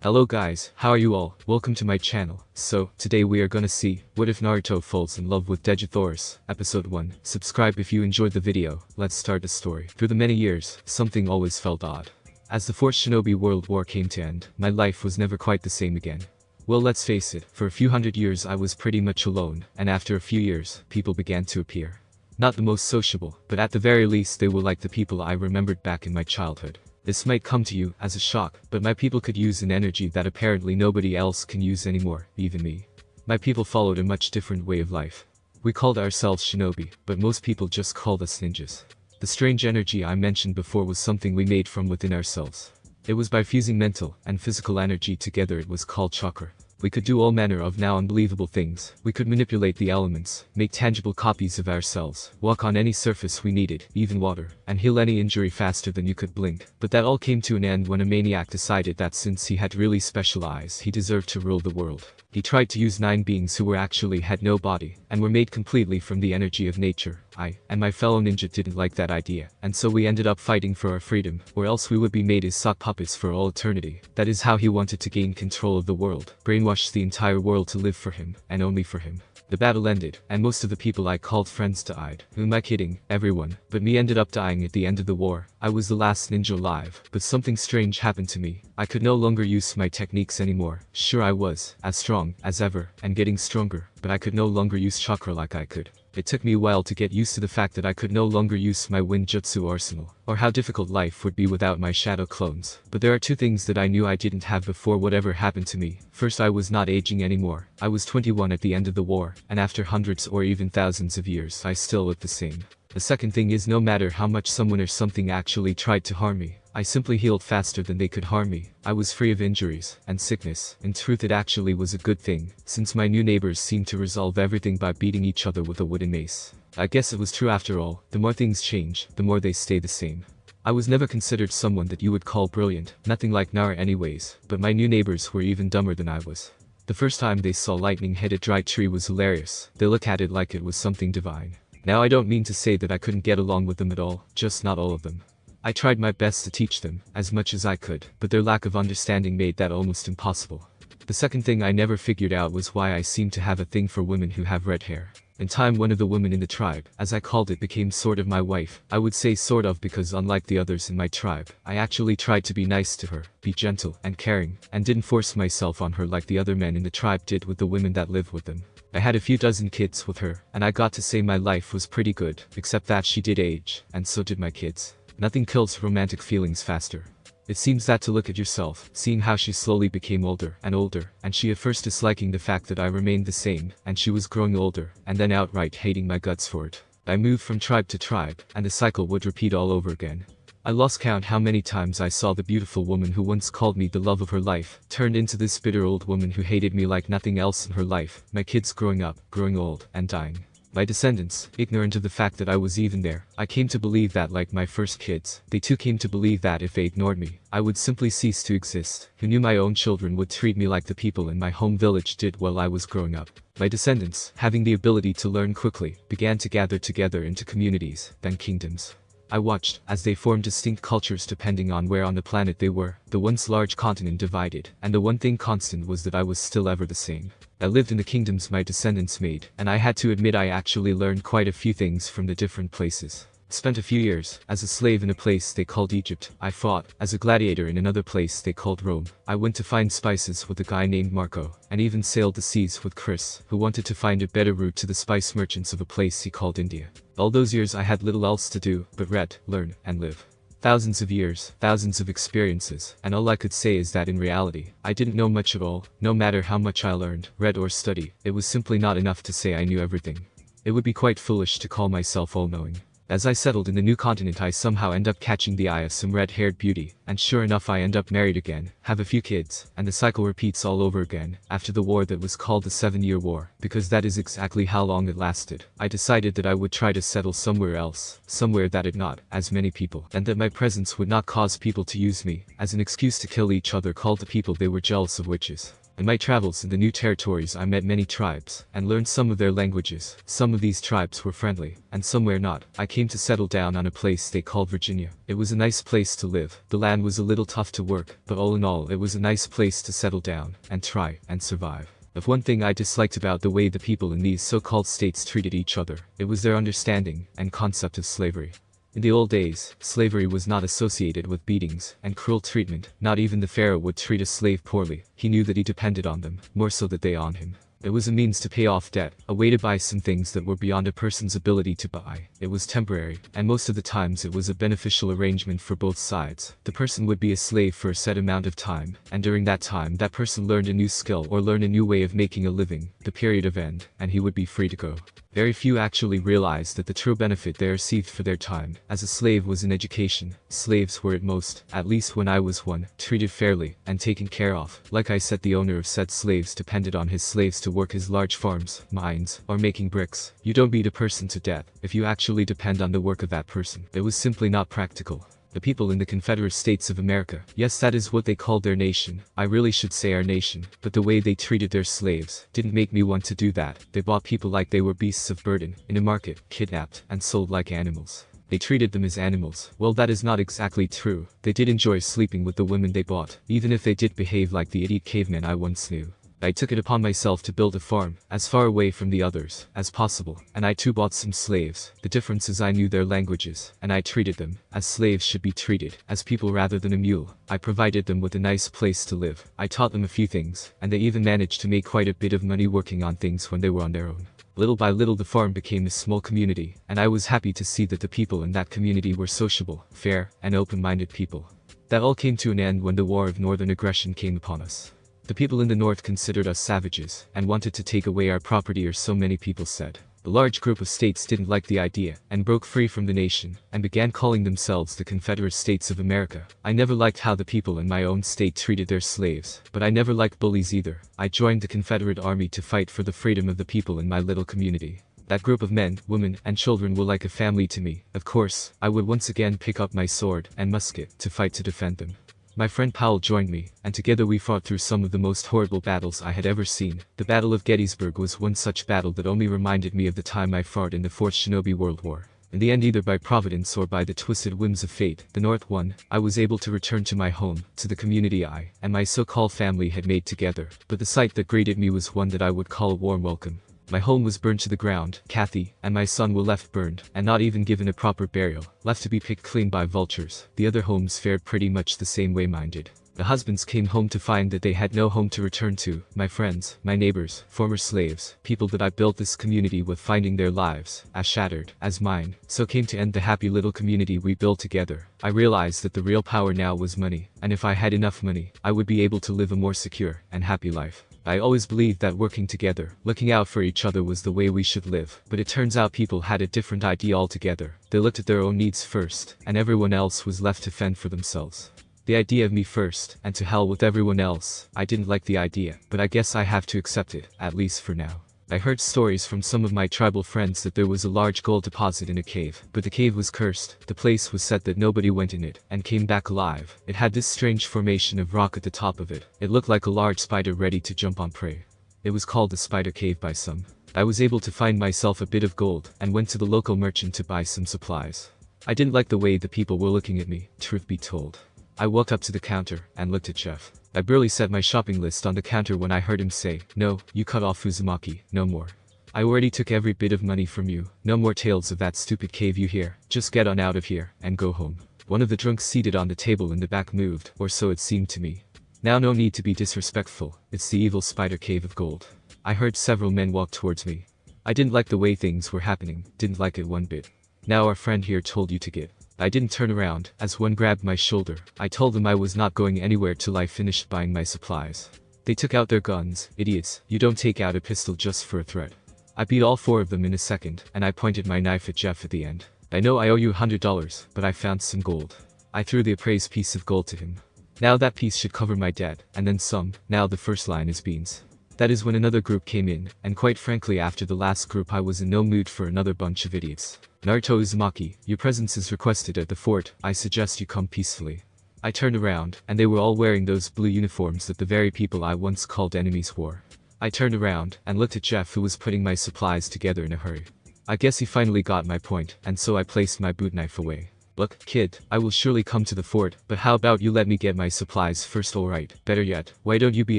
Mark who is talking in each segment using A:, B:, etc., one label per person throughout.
A: Hello guys, how are you all? Welcome to my channel. So, today we are gonna see, what if Naruto falls in love with Dejah Thoris, episode 1. Subscribe if you enjoyed the video. Let's start the story. Through the many years, something always felt odd. As the Fourth Shinobi World War came to end, my life was never quite the same again. Well, let's face it, for a few hundred years I was pretty much alone, and after a few years, people began to appear. Not the most sociable, but at the very least they were like the people I remembered back in my childhood. This might come to you as a shock, but my people could use an energy that apparently nobody else can use anymore, even me. My people followed a much different way of life. We called ourselves shinobi, but most people just called us ninjas. The strange energy I mentioned before was something we made from within ourselves. It was by fusing mental and physical energy together. It was called chakra. We could do all manner of now unbelievable things. We could manipulate the elements, make tangible copies of ourselves, walk on any surface we needed, even water, and heal any injury faster than you could blink. But that all came to an end when a maniac decided that since he had really special eyes, he deserved to rule the world. He tried to use 9 beings who actually had no body, and were made completely from the energy of nature. I and my fellow ninja didn't like that idea, and so we ended up fighting for our freedom, or else we would be made his sock puppets for all eternity. That is how he wanted to gain control of the world, brainwash the entire world to live for him, and only for him. The battle ended, and most of the people I called friends died. Who am I kidding? Everyone. But me ended up dying at the end of the war. I was the last ninja alive, but something strange happened to me. I could no longer use my techniques anymore. Sure, I was as strong as ever, and getting stronger, but I could no longer use chakra like I could. It took me a while to get used to the fact that I could no longer use my Winjutsu arsenal, or how difficult life would be without my shadow clones. But there are 2 things that I knew I didn't have before whatever happened to me. First, I was not aging anymore. I was 21 at the end of the war, and after hundreds or even thousands of years I still look the same. The second thing is, no matter how much someone or something actually tried to harm me, I simply healed faster than they could harm me. I was free of injuries and sickness. In truth, it actually was a good thing, since my new neighbors seemed to resolve everything by beating each other with a wooden mace. I guess it was true after all. The more things change, the more they stay the same. I was never considered someone that you would call brilliant, nothing like Nara anyways, but my new neighbors were even dumber than I was. The first time they saw lightning hit a dry tree was hilarious. They looked at it like it was something divine. Now, I don't mean to say that I couldn't get along with them at all, just not all of them. I tried my best to teach them, as much as I could, but their lack of understanding made that almost impossible. The second thing I never figured out was why I seemed to have a thing for women who have red hair. In time, one of the women in the tribe, as I called it, became sort of my wife. I would say sort of because unlike the others in my tribe, I actually tried to be nice to her, be gentle and caring, and didn't force myself on her like the other men in the tribe did with the women that lived with them. I had a few dozen kids with her, and I got to say my life was pretty good, except that she did age, and so did my kids. Nothing kills romantic feelings faster. It seems that to look at yourself, seeing how she slowly became older, and she at first disliking the fact that I remained the same, and she was growing older, and then outright hating my guts for it. I moved from tribe to tribe, and the cycle would repeat all over again. I lost count how many times I saw the beautiful woman who once called me the love of her life, turned into this bitter old woman who hated me like nothing else in her life, my kids growing up, growing old, and dying. My descendants, ignorant of the fact that I was even there, I came to believe that like my first kids, they too came to believe that if they ignored me, I would simply cease to exist. Who knew my own children would treat me like the people in my home village did while I was growing up. My descendants, having the ability to learn quickly, began to gather together into communities, then kingdoms. I watched as they formed distinct cultures depending on where on the planet they were. The once large continent divided, and the one thing constant was that I was still ever the same. I lived in the kingdoms my descendants made, and I had to admit I actually learned quite a few things from the different places. Spent a few years as a slave in a place they called Egypt. I fought as a gladiator in another place they called Rome. I went to find spices with a guy named Marco, and even sailed the seas with Chris, who wanted to find a better route to the spice merchants of a place he called India. All those years I had little else to do but read, learn, and live. Thousands of years, thousands of experiences, and all I could say is that in reality, I didn't know much at all. No matter how much I learned, read, or studied, it was simply not enough to say I knew everything. It would be quite foolish to call myself all-knowing. As I settled in the new continent, I somehow end up catching the eye of some red-haired beauty, and sure enough I end up married again, have a few kids, and the cycle repeats all over again. After the war that was called the 7-Year War, because that is exactly how long it lasted, I decided that I would try to settle somewhere else, somewhere that had not as many people, and that my presence would not cause people to use me as an excuse to kill each other, called the people they were jealous of witches. In my travels in the new territories I met many tribes, and learned some of their languages. Some of these tribes were friendly, and some were not. I came to settle down on a place they called Virginia. It was a nice place to live. The land was a little tough to work, but all in all it was a nice place to settle down, and try, and survive. If one thing I disliked about the way the people in these so-called states treated each other, it was their understanding and concept of slavery. In the old days, slavery was not associated with beatings and cruel treatment. Not even the pharaoh would treat a slave poorly. He knew that he depended on them, more so that they on him. It was a means to pay off debt, a way to buy some things that were beyond a person's ability to buy. It was temporary, and most of the times it was a beneficial arrangement for both sides. The person would be a slave for a set amount of time, and during that time that person learned a new skill or learned a new way of making a living. The period of end, and he would be free to go. Very few actually realized that the true benefit they received for their time as a slave was in education. Slaves were at least when I was one, treated fairly and taken care of. Like I said, the owner of said slaves depended on his slaves to work his large farms, mines, or making bricks. You don't beat a person to death if you actually depend on the work of that person. It was simply not practical. The people in the Confederate States of America, yes, that is what they called their nation. I really should say our nation, but the way they treated their slaves didn't make me want to do that. They bought people like they were beasts of burden, in a market, kidnapped, and sold like animals. They treated them as animals. Well, that is not exactly true. They did enjoy sleeping with the women they bought, even if they did behave like the idiot cavemen I once knew. I took it upon myself to build a farm, as far away from the others as possible, and I too bought some slaves. The difference is I knew their languages, and I treated them as slaves should be treated, as people rather than a mule. I provided them with a nice place to live. I taught them a few things, and they even managed to make quite a bit of money working on things when they were on their own. Little by little the farm became a small community, and I was happy to see that the people in that community were sociable, fair, and open-minded people. That all came to an end when the war of northern aggression came upon us. The people in the north considered us savages, and wanted to take away our property, or so many people said. A large group of states didn't like the idea, and broke free from the nation, and began calling themselves the Confederate States of America. I never liked how the people in my own state treated their slaves, but I never liked bullies either. I joined the Confederate Army to fight for the freedom of the people in my little community. That group of men, women, and children were like a family to me. Of course, I would once again pick up my sword and musket to fight to defend them. My friend Powell joined me, and together we fought through some of the most horrible battles I had ever seen. The Battle of Gettysburg was one such battle that only reminded me of the time I fought in the Fourth Shinobi World War. In the end, either by providence or by the twisted whims of fate, the North won. I was able to return to my home, to the community I and my so-called family had made together, but the sight that greeted me was one that I would call a warm welcome. My home was burned to the ground. Kathy and my son were left burned, and not even given a proper burial, left to be picked clean by vultures. The other homes fared pretty much the same way mine did. The husbands came home to find that they had no home to return to. My friends, my neighbors, former slaves, people that I built this community with, finding their lives as shattered as mine, so came to end the happy little community we built together. I realized that the real power now was money, and if I had enough money, I would be able to live a more secure and happy life. I always believed that working together, looking out for each other was the way we should live, but it turns out people had a different idea altogether. They looked at their own needs first, and everyone else was left to fend for themselves. The idea of me first, and to hell with everyone else. I didn't like the idea, but I guess I have to accept it, at least for now. I heard stories from some of my tribal friends that there was a large gold deposit in a cave, but the cave was cursed. The place was said that nobody went in it and came back alive. It had this strange formation of rock at the top of it. It looked like a large spider ready to jump on prey. It was called the Spider Cave by some. I was able to find myself a bit of gold and went to the local merchant to buy some supplies. I didn't like the way the people were looking at me, truth be told. I walked up to the counter and looked at Jeff. I barely set my shopping list on the counter when I heard him say, "No, you cut off Uzumaki, no more. I already took every bit of money from you. No more tales of that stupid cave, you hear? Just get on out of here and go home." One of the drunks seated on the table in the back moved, or so it seemed to me. "Now, no need to be disrespectful. It's the evil Spider Cave of Gold." I heard several men walk towards me. I didn't like the way things were happening, didn't like it one bit. "Now our friend here told you to get." I didn't turn around, as one grabbed my shoulder. I told them I was not going anywhere till I finished buying my supplies. They took out their guns. Idiots, you don't take out a pistol just for a threat. I beat all four of them in a second, and I pointed my knife at Jeff at the end. "I know I owe you $100, but I found some gold." I threw the appraised piece of gold to him. "Now that piece should cover my debt, and then some. Now the first line is beans." That is when another group came in, and quite frankly after the last group I was in no mood for another bunch of idiots. "Naruto Uzumaki, your presence is requested at the fort. I suggest you come peacefully." I turned around, and they were all wearing those blue uniforms that the very people I once called enemies wore. I turned around, and looked at Jeff, who was putting my supplies together in a hurry. I guess he finally got my point, and so I placed my boot knife away. Look, kid, I will surely come to the fort, but how about you let me get my supplies first? Alright, better yet, why don't you be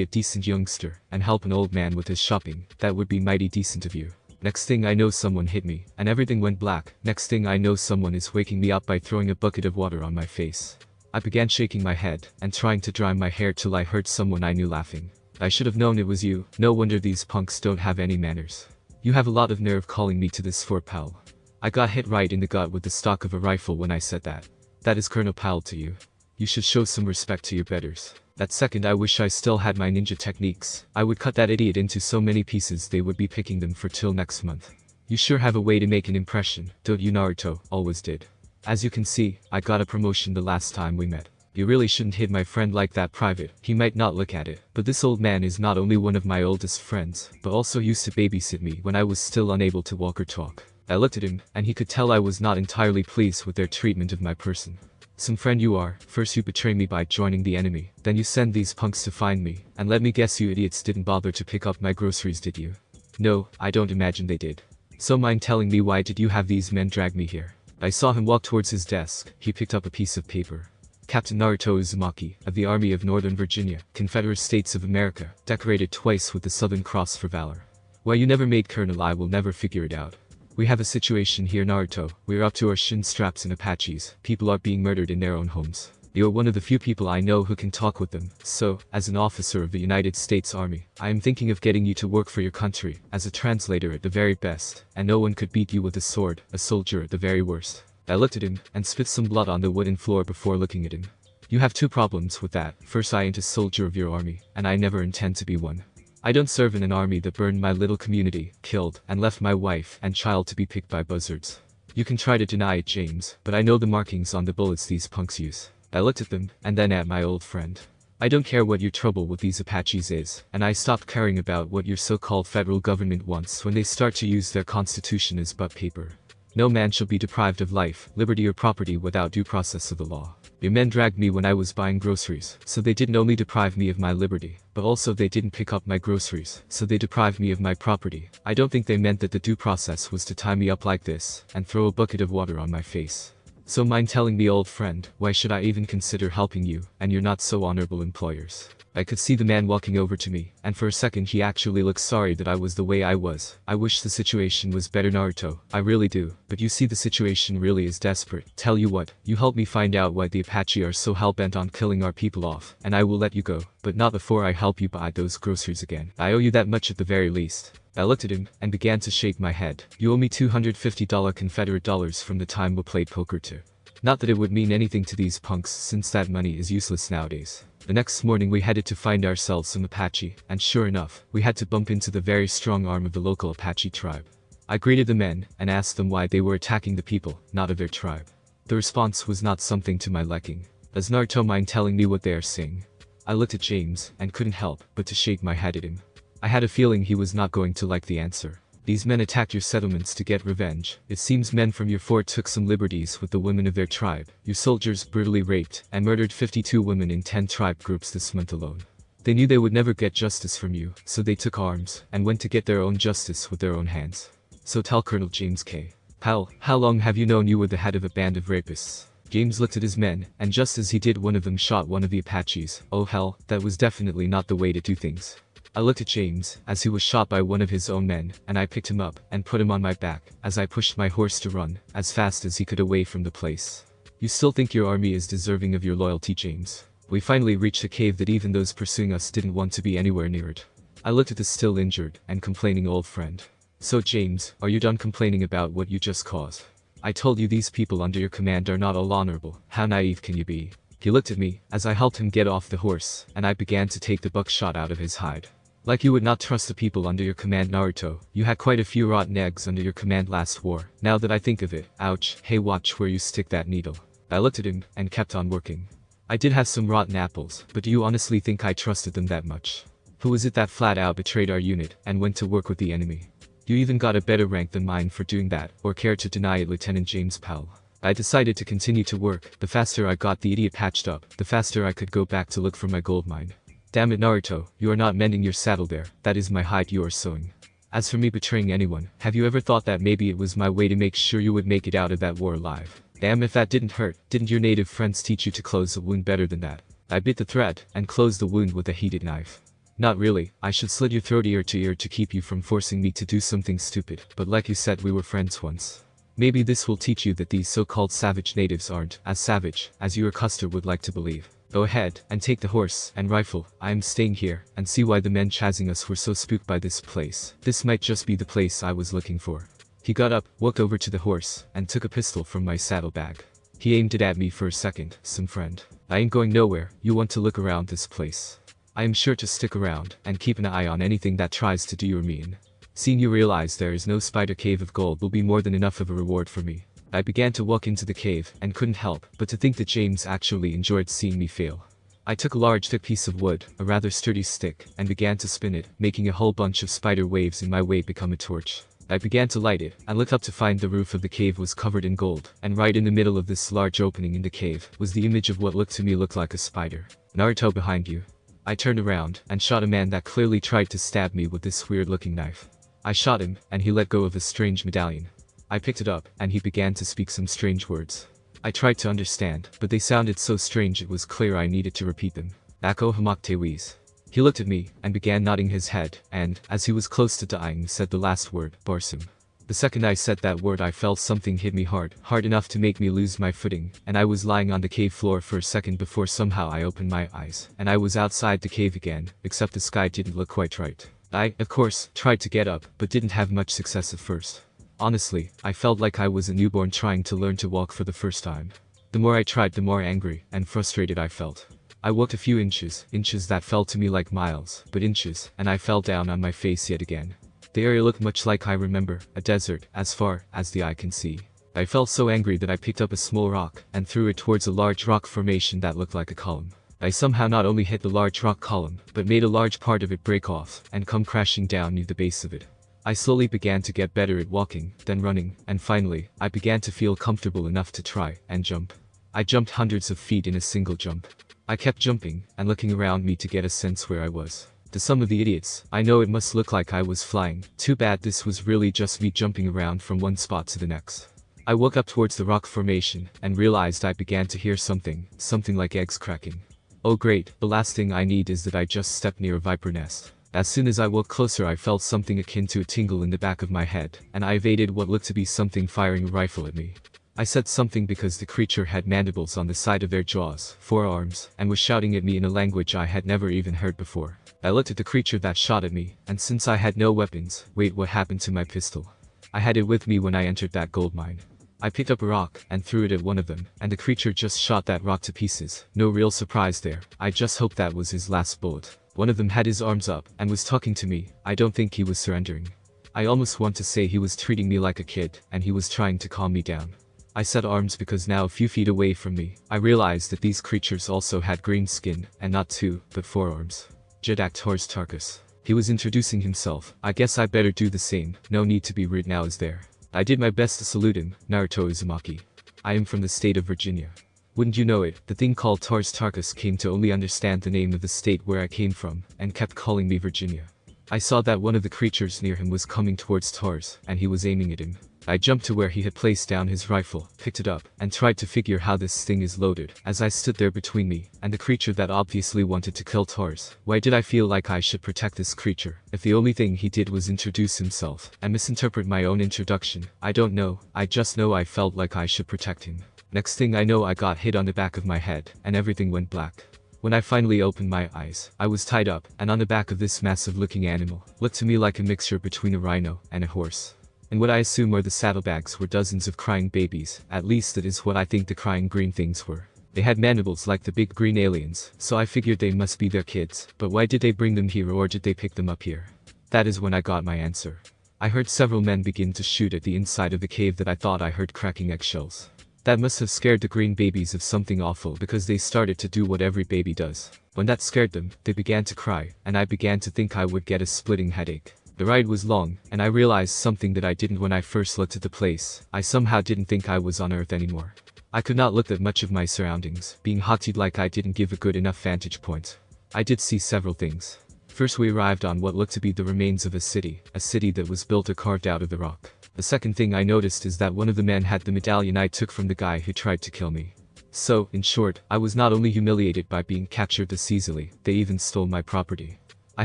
A: a decent youngster, and help an old man with his shopping? That would be mighty decent of you. Next thing I know, someone hit me, and everything went black. Next thing I know, someone is waking me up by throwing a bucket of water on my face. I began shaking my head, and trying to dry my hair till I heard someone I knew laughing. I should have known it was you. No wonder these punks don't have any manners. You have a lot of nerve calling me to this fort, pal. I got hit right in the gut with the stock of a rifle when I said that. That is Colonel Powell to you. You should show some respect to your betters. That second I wish I still had my ninja techniques. I would cut that idiot into so many pieces they would be picking them for till next month. You sure have a way to make an impression, don't you? Naruto always did. As you can see, I got a promotion the last time we met. You really shouldn't hit my friend like that, Private. He might not look at it, but this old man is not only one of my oldest friends, but also used to babysit me when I was still unable to walk or talk. I looked at him, and he could tell I was not entirely pleased with their treatment of my person. Some friend you are. First you betray me by joining the enemy, then you send these punks to find me, and let me guess, you idiots didn't bother to pick up my groceries, did you? No, I don't imagine they did. So mind telling me, why did you have these men drag me here? I saw him walk towards his desk. He picked up a piece of paper. Captain Naruto Uzumaki, of the Army of Northern Virginia, Confederate States of America, decorated twice with the Southern Cross for valor. Why you never made colonel, I will never figure it out. We have a situation here, Naruto. We're up to our shin straps in Apaches. People are being murdered in their own homes. You're one of the few people I know who can talk with them, so, as an officer of the United States Army, I am thinking of getting you to work for your country, as a translator at the very best, and no one could beat you with a sword, a soldier at the very worst. I looked at him, and spit some blood on the wooden floor before looking at him. You have two problems with that. First, I ain't a soldier of your army, and I never intend to be one. I don't serve in an army that burned my little community, killed, and left my wife and child to be picked by buzzards. You can try to deny it, James, but I know the markings on the bullets these punks use. I looked at them, and then at my old friend. I don't care what your trouble with these Apaches is, and I stopped caring about what your so-called federal government wants when they start to use their constitution as butt paper. No man shall be deprived of life, liberty or property without due process of the law. Your men dragged me when I was buying groceries, so they didn't only deprive me of my liberty, but also they didn't pick up my groceries, so they deprived me of my property. I don't think they meant that the due process was to tie me up like this, and throw a bucket of water on my face. So mind telling me, old friend, why should I even consider helping you, and you're not so honorable employers? I could see the man walking over to me, and for a second he actually looked sorry that I was the way I was. I wish the situation was better, Naruto, I really do, but you see the situation really is desperate. Tell you what, you help me find out why the Apache are so hell-bent on killing our people off, and I will let you go, but not before I help you buy those groceries again. I owe you that much at the very least. I looked at him, and began to shake my head. You owe me $250 Confederate dollars from the time we played poker too. Not that it would mean anything to these punks, since that money is useless nowadays. The next morning we headed to find ourselves some Apache, and sure enough, we had to bump into the very strong arm of the local Apache tribe. I greeted the men, and asked them why they were attacking the people, not of their tribe. The response was not something to my liking. Does Naruto mind telling me what they are saying? I looked at James, and couldn't help but to shake my head at him. I had a feeling he was not going to like the answer. These men attacked your settlements to get revenge. It seems men from your fort took some liberties with the women of their tribe. Your soldiers brutally raped and murdered 52 women in 10 tribe groups this month alone. They knew they would never get justice from you, so they took arms and went to get their own justice with their own hands. So tell Colonel James K. Powell, how long have you known you were the head of a band of rapists? James looked at his men, and just as he did, one of them shot one of the Apaches. Oh hell, that was definitely not the way to do things. I looked at James, as he was shot by one of his own men, and I picked him up, and put him on my back, as I pushed my horse to run, as fast as he could away from the place. You still think your army is deserving of your loyalty, James? We finally reached a cave that even those pursuing us didn't want to be anywhere near it. I looked at the still injured, and complaining old friend. So James, are you done complaining about what you just caused? I told you these people under your command are not all honorable. How naive can you be? He looked at me, as I helped him get off the horse, and I began to take the buckshot out of his hide. Like you would not trust the people under your command, Naruto. You had quite a few rotten eggs under your command last war. Now that I think of it, ouch, hey, watch where you stick that needle. I looked at him, and kept on working. I did have some rotten apples, but do you honestly think I trusted them that much? Who was it that flat out betrayed our unit, and went to work with the enemy? You even got a better rank than mine for doing that, or care to deny it, Lieutenant James Powell? I decided to continue to work. The faster I got the idiot patched up, the faster I could go back to look for my gold mine. Damn it, Naruto, you are not mending your saddle there, that is my hide you are sewing. As for me betraying anyone, have you ever thought that maybe it was my way to make sure you would make it out of that war alive? Damn, if that didn't hurt, didn't your native friends teach you to close a wound better than that? I bit the thread, and closed the wound with a heated knife. Not really, I should slit your throat ear to ear to keep you from forcing me to do something stupid, but like you said we were friends once. Maybe this will teach you that these so-called savage natives aren't as savage as you or Custer would like to believe. Go ahead, and take the horse and rifle. I am staying here, and see why the men chasing us were so spooked by this place. This might just be the place I was looking for. He got up, walked over to the horse, and took a pistol from my saddlebag. He aimed it at me for a second. Some friend. I ain't going nowhere, you want to look around this place. I am sure to stick around, and keep an eye on anything that tries to do you or me in. Seeing you realize there is no spider cave of gold will be more than enough of a reward for me. I began to walk into the cave, and couldn't help but to think that James actually enjoyed seeing me fail. I took a large thick piece of wood, a rather sturdy stick, and began to spin it, making a whole bunch of spider waves in my way become a torch. I began to light it, and looked up to find the roof of the cave was covered in gold, and right in the middle of this large opening in the cave was the image of what looked to me like a spider. Naruto behind you. I turned around, and shot a man that clearly tried to stab me with this weird-looking knife. I shot him, and he let go of a strange medallion. I picked it up, and he began to speak some strange words. I tried to understand, but they sounded so strange it was clear I needed to repeat them. Ako hamaktewiz. He looked at me, and began nodding his head, and, as he was close to dying, said the last word, Barsim. The second I said that word I felt something hit me hard enough to make me lose my footing, and I was lying on the cave floor for a second before somehow I opened my eyes, and I was outside the cave again, except the sky didn't look quite right. I, of course, tried to get up, but didn't have much success at first. Honestly, I felt like I was a newborn trying to learn to walk for the first time. The more I tried, the more angry and frustrated I felt. I walked a few inches that felt to me like miles, but inches, and I fell down on my face yet again. The area looked much like I remember, a desert, as far as the eye can see. I felt so angry that I picked up a small rock, and threw it towards a large rock formation that looked like a column. I somehow not only hit the large rock column, but made a large part of it break off, and come crashing down near the base of it. I slowly began to get better at walking, then running, and finally, I began to feel comfortable enough to try and jump. I jumped hundreds of feet in a single jump. I kept jumping, and looking around me to get a sense where I was. To some of the idiots, I know it must look like I was flying. Too bad this was really just me jumping around from one spot to the next. I woke up towards the rock formation, and realized I began to hear something like eggs cracking. Oh great, the last thing I need is that I just stepped near a viper nest. As soon as I walked closer I felt something akin to a tingle in the back of my head, and I evaded what looked to be something firing a rifle at me. I said something because the creature had mandibles on the side of their jaws, forearms, and was shouting at me in a language I had never even heard before. I looked at the creature that shot at me, and since I had no weapons, wait, what happened to my pistol? I had it with me when I entered that gold mine. I picked up a rock, and threw it at one of them, and the creature just shot that rock to pieces. No real surprise there, I just hoped that was his last bullet. One of them had his arms up, and was talking to me. I don't think he was surrendering. I almost want to say he was treating me like a kid, and he was trying to calm me down. I said arms because now a few feet away from me, I realized that these creatures also had green skin, and not 2, but 4 arms. Dejah Thoris. He was introducing himself. I guess I better do the same, no need to be rude now is there. I did my best to salute him. Naruto Uzumaki. I am from the state of Virginia. Wouldn't you know it, the thing called Tarkus came to only understand the name of the state where I came from, and kept calling me Virginia. I saw that one of the creatures near him was coming towards Tars, and he was aiming at him. I jumped to where he had placed down his rifle, picked it up, and tried to figure how this thing is loaded, as I stood there between me and the creature that obviously wanted to kill Tars. Why did I feel like I should protect this creature, if the only thing he did was introduce himself, and misinterpret my own introduction? I don't know, I just know I felt like I should protect him. Next thing I know I got hit on the back of my head, and everything went black. When I finally opened my eyes, I was tied up, and on the back of this massive looking animal, looked to me like a mixture between a rhino and a horse. And what I assume were the saddlebags were dozens of crying babies, at least that is what I think the crying green things were. They had mandibles like the big green aliens, so I figured they must be their kids, but why did they bring them here, or did they pick them up here? That is when I got my answer. I heard several men begin to shoot at the inside of the cave that I thought I heard cracking eggshells. That must have scared the green babies of something awful, because they started to do what every baby does. When that scared them, they began to cry, and I began to think I would get a splitting headache. The ride was long, and I realized something that I didn't when I first looked at the place. I somehow didn't think I was on Earth anymore. I could not look at much of my surroundings, being haughty like I didn't give a good enough vantage point. I did see several things. First, we arrived on what looked to be the remains of a city that was built or carved out of the rock. The second thing I noticed is that one of the men had the medallion I took from the guy who tried to kill me. So, in short, I was not only humiliated by being captured this easily, they even stole my property. I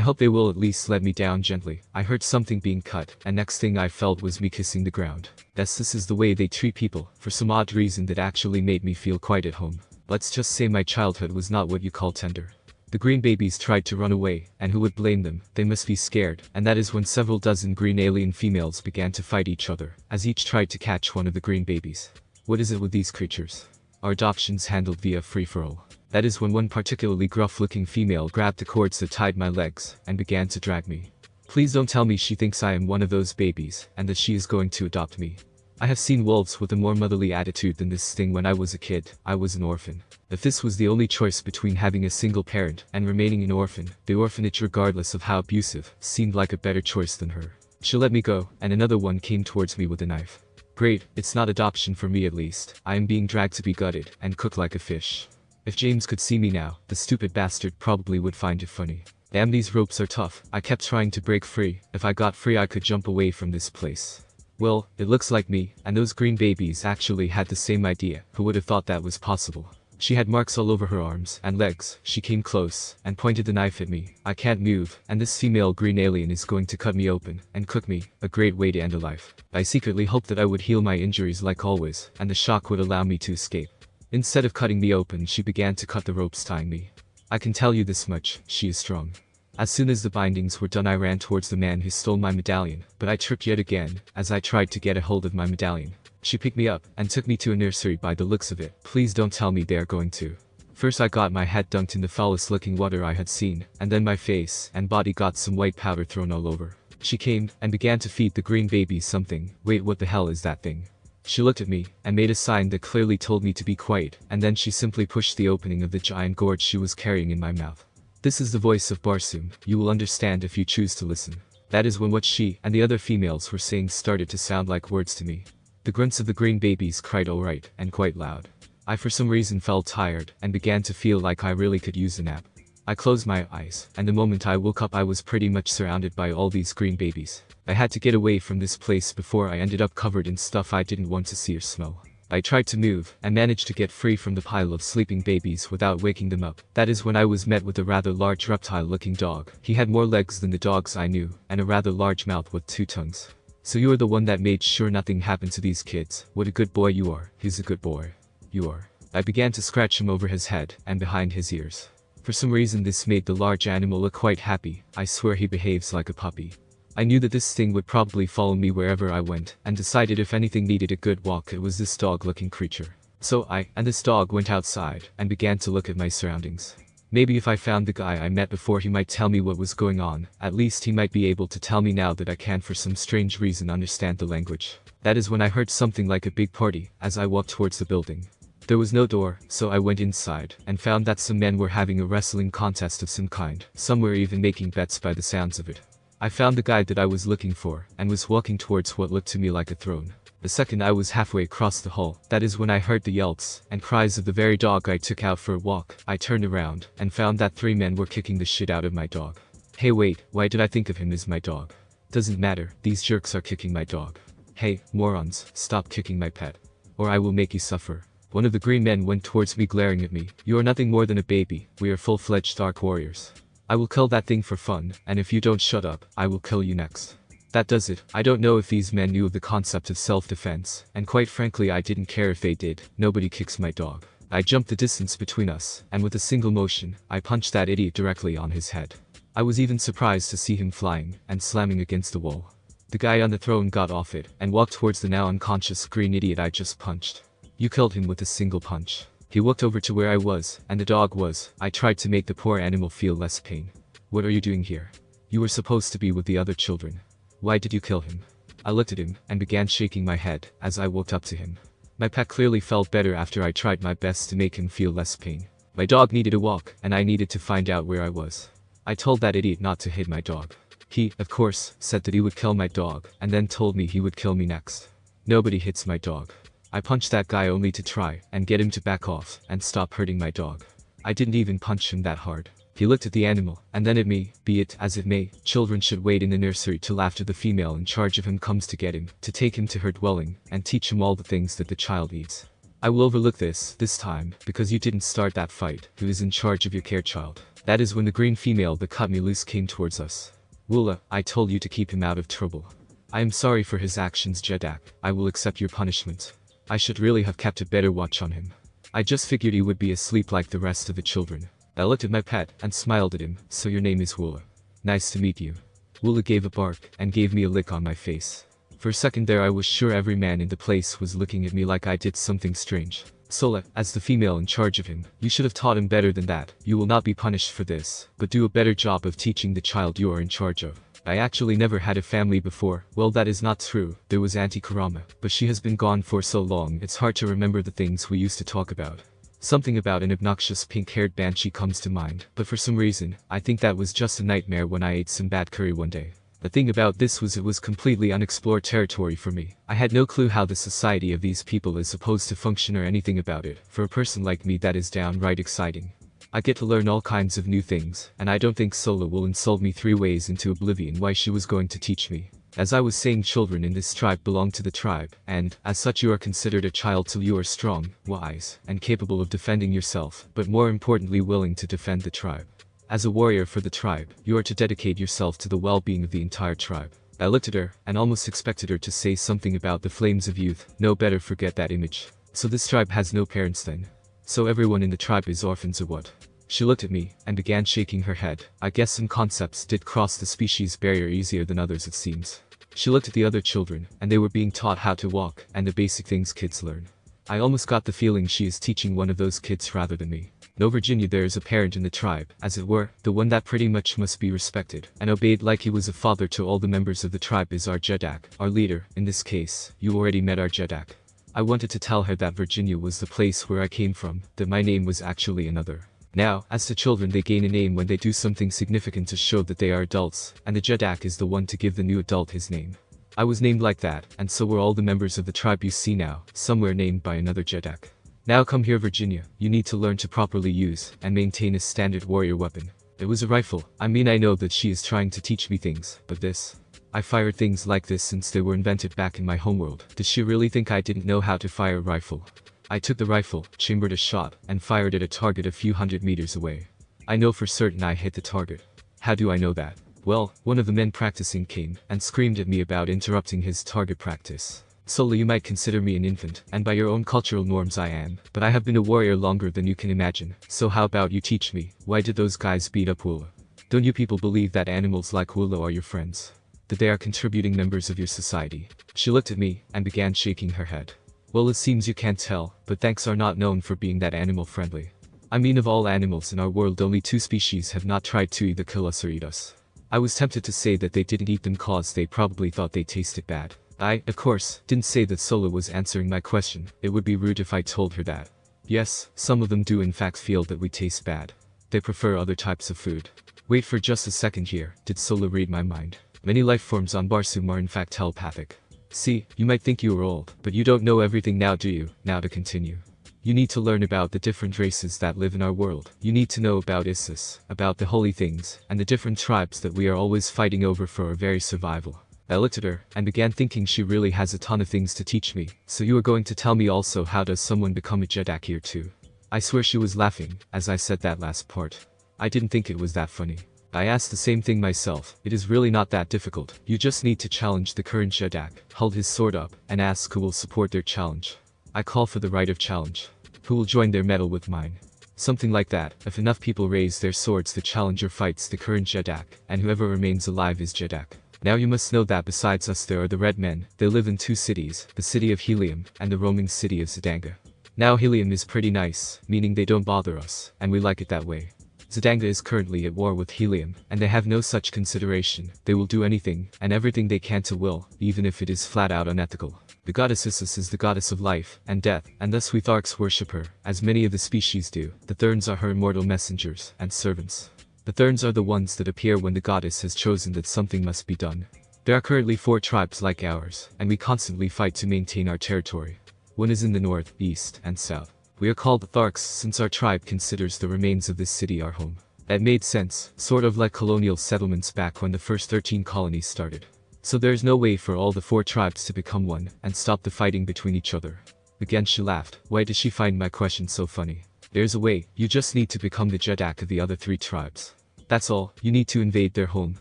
A: hope they will at least let me down gently. I heard something being cut, and next thing I felt was me kissing the ground. This is the way they treat people, for some odd reason that actually made me feel quite at home. Let's just say my childhood was not what you call tender. The green babies tried to run away, and who would blame them? They must be scared, and that is when several dozen green alien females began to fight each other, as each tried to catch one of the green babies. What is it with these creatures? Are adoptions handled via free-for-all? That is when one particularly gruff-looking female grabbed the cords that tied my legs, and began to drag me. Please don't tell me she thinks I am one of those babies, and that she is going to adopt me. I have seen wolves with a more motherly attitude than this thing when I was a kid. I was an orphan. If this was the only choice between having a single parent and remaining an orphan, the orphanage, regardless of how abusive, seemed like a better choice than her. She let me go, and another one came towards me with a knife. Great, it's not adoption for me at least. I am being dragged to be gutted and cooked like a fish. If James could see me now, the stupid bastard probably would find it funny. Damn, these ropes are tough. I kept trying to break free. If I got free, I could jump away from this place. Well, it looks like me, and those green babies actually had the same idea. Who would have thought that was possible? She had marks all over her arms and legs. She came close and pointed the knife at me. I can't move, and this female green alien is going to cut me open and cook me. A great way to end a life. I secretly hoped that I would heal my injuries like always, and the shock would allow me to escape. Instead of cutting me open, she began to cut the ropes tying me. I can tell you this much, she is strong. As soon as the bindings were done, I ran towards the man who stole my medallion, but I tripped yet again, as I tried to get a hold of my medallion. She picked me up, and took me to a nursery by the looks of it. Please don't tell me they are going to. First I got my head dunked in the foulest looking water I had seen, and then my face and body got some white powder thrown all over. She came, and began to feed the green baby something. Wait, what the hell is that thing? She looked at me, and made a sign that clearly told me to be quiet, and then she simply pushed the opening of the giant gourd she was carrying in my mouth. This is the voice of Barsoom. You will understand if you choose to listen. That is when what she and the other females were saying started to sound like words to me. The grunts of the green babies cried alright, and quite loud. I for some reason felt tired, and began to feel like I really could use a nap. I closed my eyes, and the moment I woke up I was pretty much surrounded by all these green babies. I had to get away from this place before I ended up covered in stuff I didn't want to see or smell. I tried to move, and managed to get free from the pile of sleeping babies without waking them up. That is when I was met with a rather large reptile-looking dog. He had more legs than the dogs I knew, and a rather large mouth with 2 tongues. So you are the one that made sure nothing happened to these kids. What a good boy you are. He's a good boy. You are. I began to scratch him over his head, and behind his ears. For some reason this made the large animal look quite happy. I swear he behaves like a puppy. I knew that this thing would probably follow me wherever I went, and decided if anything needed a good walk it was this dog-looking creature. So I and this dog went outside, and began to look at my surroundings. Maybe if I found the guy I met before, he might tell me what was going on. At least he might be able to tell me now that I can't for some strange reason understand the language. That is when I heard something like a big party, as I walked towards the building. There was no door, so I went inside, and found that some men were having a wrestling contest of some kind. Some were even making bets by the sounds of it. I found the guy that I was looking for, and was walking towards what looked to me like a throne. The second I was halfway across the hall, that is when I heard the yelps and cries of the very dog I took out for a walk. I turned around, and found that 3 men were kicking the shit out of my dog. Hey wait, why did I think of him as my dog? Doesn't matter, these jerks are kicking my dog. Hey, morons, stop kicking my pet. Or I will make you suffer. One of the green men went towards me, glaring at me. You are nothing more than a baby. We are full-fledged dark warriors. I will kill that thing for fun, and if you don't shut up, I will kill you next. That does it. I don't know if these men knew of the concept of self-defense, and quite frankly I didn't care if they did. Nobody kicks my dog. I jumped the distance between us, and with a single motion, I punched that idiot directly on his head. I was even surprised to see him flying, and slamming against the wall. The guy on the throne got off it, and walked towards the now unconscious green idiot I just punched. You killed him with a single punch. He walked over to where I was, and the dog was. I tried to make the poor animal feel less pain. What are you doing here? You were supposed to be with the other children. Why did you kill him? I looked at him, and began shaking my head, as I walked up to him. My pet clearly felt better after I tried my best to make him feel less pain. My dog needed a walk, and I needed to find out where I was. I told that idiot not to hit my dog. He, of course, said that he would kill my dog, and then told me he would kill me next. Nobody hits my dog. I punched that guy only to try and get him to back off and stop hurting my dog. I didn't even punch him that hard. He looked at the animal, and then at me. Be it as it may, children should wait in the nursery till after the female in charge of him comes to get him, to take him to her dwelling, and teach him all the things that the child needs. I will overlook this time, because you didn't start that fight. Who is in charge of your care child? That is when the green female that cut me loose came towards us. Woola, I told you to keep him out of trouble. I am sorry for his actions, Jedak. I will accept your punishment. I should really have kept a better watch on him. I just figured he would be asleep like the rest of the children. I looked at my pet and smiled at him. So your name is Woola. Nice to meet you. Woola gave a bark and gave me a lick on my face. For a second there I was sure every man in the place was looking at me like I did something strange. Sola, as the female in charge of him, you should have taught him better than that. You will not be punished for this, but do a better job of teaching the child you are in charge of. I actually never had a family before. Well, that is not true. There was Auntie Karama, but she has been gone for so long it's hard to remember the things we used to talk about. Something about an obnoxious pink-haired banshee comes to mind, but for some reason, I think that was just a nightmare when I ate some bad curry one day. The thing about this was it was completely unexplored territory for me. I had no clue how the society of these people is supposed to function or anything about it. For a person like me, that is downright exciting. I get to learn all kinds of new things, and I don't think Sola will insult me 3 ways into oblivion why she was going to teach me. As I was saying, children in this tribe belong to the tribe, and, as such, you are considered a child till you are strong, wise, and capable of defending yourself, but more importantly willing to defend the tribe. As a warrior for the tribe, you are to dedicate yourself to the well-being of the entire tribe. I looked at her, and almost expected her to say something about the flames of youth. No, better forget that image. So this tribe has no parents then? So everyone in the tribe is orphans or what? She looked at me, and began shaking her head. I guess some concepts did cross the species barrier easier than others, it seems. She looked at the other children, and they were being taught how to walk, and the basic things kids learn. I almost got the feeling she is teaching one of those kids rather than me. No, Virginia, there is a parent in the tribe, as it were, the one that pretty much must be respected, and obeyed like he was a father to all the members of the tribe is our Jedak, our leader. In this case, you already met our Jedak. I wanted to tell her that Virginia was the place where I came from, that my name was actually another. Now, as to children, they gain a name when they do something significant to show that they are adults, and the Jedak is the one to give the new adult his name. I was named like that, and so were all the members of the tribe you see now. Some were named by another Jedak. Now come here, Virginia. You need to learn to properly use and maintain a standard warrior weapon. It was a rifle. I mean, I know that she is trying to teach me things, but this? I fired things like this since they were invented back in my homeworld. Did she really think I didn't know how to fire a rifle? I took the rifle, chambered a shot, and fired at a target a few hundred meters away. I know for certain I hit the target. How do I know that? Well, one of the men practicing came and screamed at me about interrupting his target practice. Sola, you might consider me an infant, and by your own cultural norms I am, but I have been a warrior longer than you can imagine. So how about you teach me? Why did those guys beat up Woola? Don't you people believe that animals like Woola are your friends? That they are contributing members of your society? She looked at me and began shaking her head. Well, it seems you can't tell, but thanks are not known for being that animal friendly. I mean, of all animals in our world, only 2 species have not tried to either kill us or eat us. I was tempted to say that they didn't eat them cause they probably thought they tasted bad. I, of course, didn't say that Sola was answering my question. It would be rude if I told her that. Yes, some of them do in fact feel that we taste bad. They prefer other types of food. Wait for just a second here. Did Sola read my mind? Many life forms on Barsoom are in fact telepathic. See, you might think you are old, but you don't know everything now, do you? Now to continue. You need to learn about the different races that live in our world. You need to know about Isis, about the holy things, and the different tribes that we are always fighting over for our very survival. I looked at her, and began thinking she really has a ton of things to teach me. So you are going to tell me also how does someone become a Jedak here too? I swear she was laughing, as I said that last part. I didn't think it was that funny. I asked the same thing myself. It is really not that difficult. You just need to challenge the current Jedak, hold his sword up, and ask who will support their challenge. I call for the right of challenge. Who will join their medal with mine? Something like that. If enough people raise their swords, the challenger fights the current Jedak, and whoever remains alive is Jedak. Now you must know that besides us there are the Red Men. They live in 2 cities, the city of Helium, and the roaming city of Zidanga. Now Helium is pretty nice, meaning they don't bother us, and we like it that way. Zidanga is currently at war with Helium, and they have no such consideration. They will do anything, and everything they can to will, even if it is flat out unethical. The goddess Isis is the goddess of life and death, and thus we Tharks worship her, as many of the species do. The Therns are her immortal messengers and servants. The Therns are the ones that appear when the goddess has chosen that something must be done. There are currently 4 tribes like ours, and we constantly fight to maintain our territory. One is in the north, east, and south. We are called the Tharks since our tribe considers the remains of this city our home. That made sense, sort of like colonial settlements back when the first 13 colonies started. So there's no way for all the 4 tribes to become one and stop the fighting between each other. Again she laughed. Why did she find my question so funny? There's a way, you just need to become the Jedak of the other 3 tribes. That's all, you need to invade their home,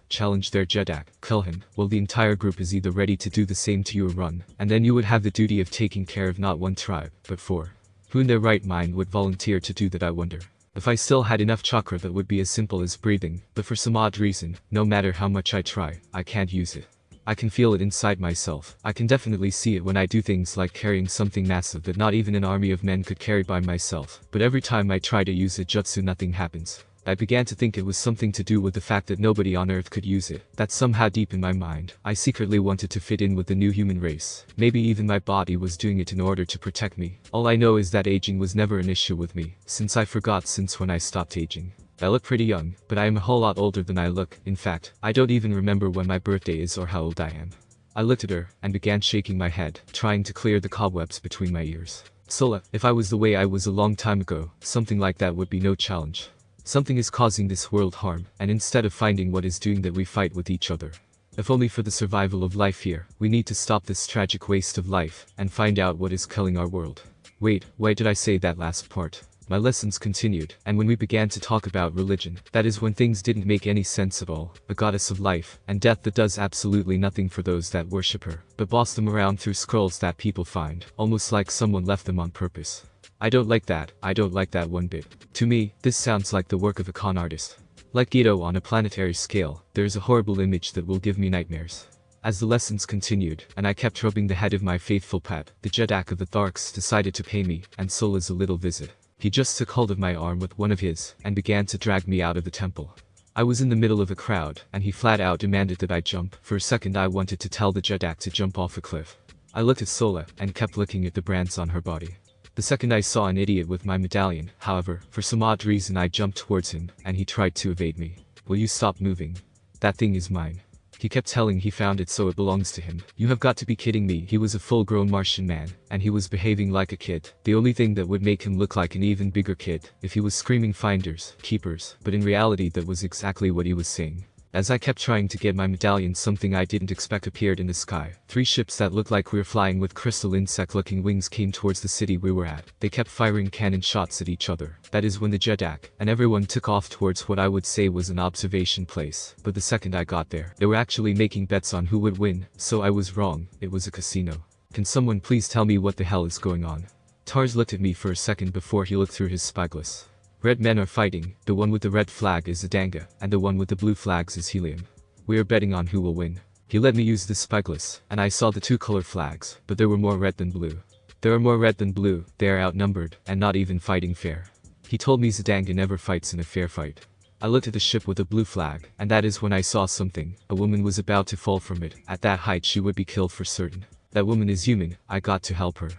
A: challenge their Jedak, kill him, while the entire group is either ready to do the same to you or run, and then you would have the duty of taking care of not 1 tribe, but 4. Who in their right mind would volunteer to do that, I wonder? If I still had enough chakra, that would be as simple as breathing, but for some odd reason, no matter how much I try, I can't use it. I can feel it inside myself. I can definitely see it when I do things like carrying something massive that not even an army of men could carry by myself, but every time I try to use a jutsu nothing happens. I began to think it was something to do with the fact that nobody on Earth could use it, that somehow deep in my mind, I secretly wanted to fit in with the new human race. Maybe even my body was doing it in order to protect me. All I know is that aging was never an issue with me, since I forgot since when I stopped aging. I look pretty young, but I am a whole lot older than I look. In fact, I don't even remember when my birthday is or how old I am. I looked at her, and began shaking my head, trying to clear the cobwebs between my ears. Sola, if I was the way I was a long time ago, something like that would be no challenge. Something is causing this world harm, and instead of finding what is doing that, we fight with each other. If only for the survival of life here, we need to stop this tragic waste of life, and find out what is killing our world. Wait, why did I say that last part? My lessons continued, and when we began to talk about religion, that is when things didn't make any sense at all. A goddess of life and death that does absolutely nothing for those that worship her, but boss them around through scrolls that people find, almost like someone left them on purpose. I don't like that, I don't like that one bit. To me, this sounds like the work of a con artist. Like Gedo on a planetary scale, there's a horrible image that will give me nightmares. As the lessons continued, and I kept rubbing the head of my faithful pet, the Jedak of the Tharks decided to pay me and Sola's a little visit. He just took hold of my arm with one of his, and began to drag me out of the temple. I was in the middle of a crowd, and he flat out demanded that I jump. For a second I wanted to tell the Jedak to jump off a cliff. I looked at Sola, and kept looking at the brands on her body. The second I saw an idiot with my medallion, however, for some odd reason I jumped towards him, and he tried to evade me. Will you stop moving? That thing is mine. He kept telling he found it so it belongs to him. You have got to be kidding me. He was a full-grown Martian man, and he was behaving like a kid. The only thing that would make him look like an even bigger kid, if he was screaming finders, keepers, but in reality that was exactly what he was saying. As I kept trying to get my medallion, something I didn't expect appeared in the sky. 3 ships that looked like we were flying with crystal insect-looking wings came towards the city we were at. They kept firing cannon shots at each other. That is when the Jedak and everyone took off towards what I would say was an observation place. But the second I got there, they were actually making bets on who would win, so I was wrong. It was a casino. Can someone please tell me what the hell is going on? Tars looked at me for a second before he looked through his spyglass. Red men are fighting, the one with the red flag is Dejah, and the one with the blue flags is Helium. We are betting on who will win. He let me use the spyglass, and I saw the 2 color flags, but there were more red than blue. There are more red than blue, they are outnumbered, and not even fighting fair. He told me Dejah never fights in a fair fight. I looked at the ship with a blue flag, and that is when I saw something. A woman was about to fall from it. At that height she would be killed for certain. That woman is human, I got to help her.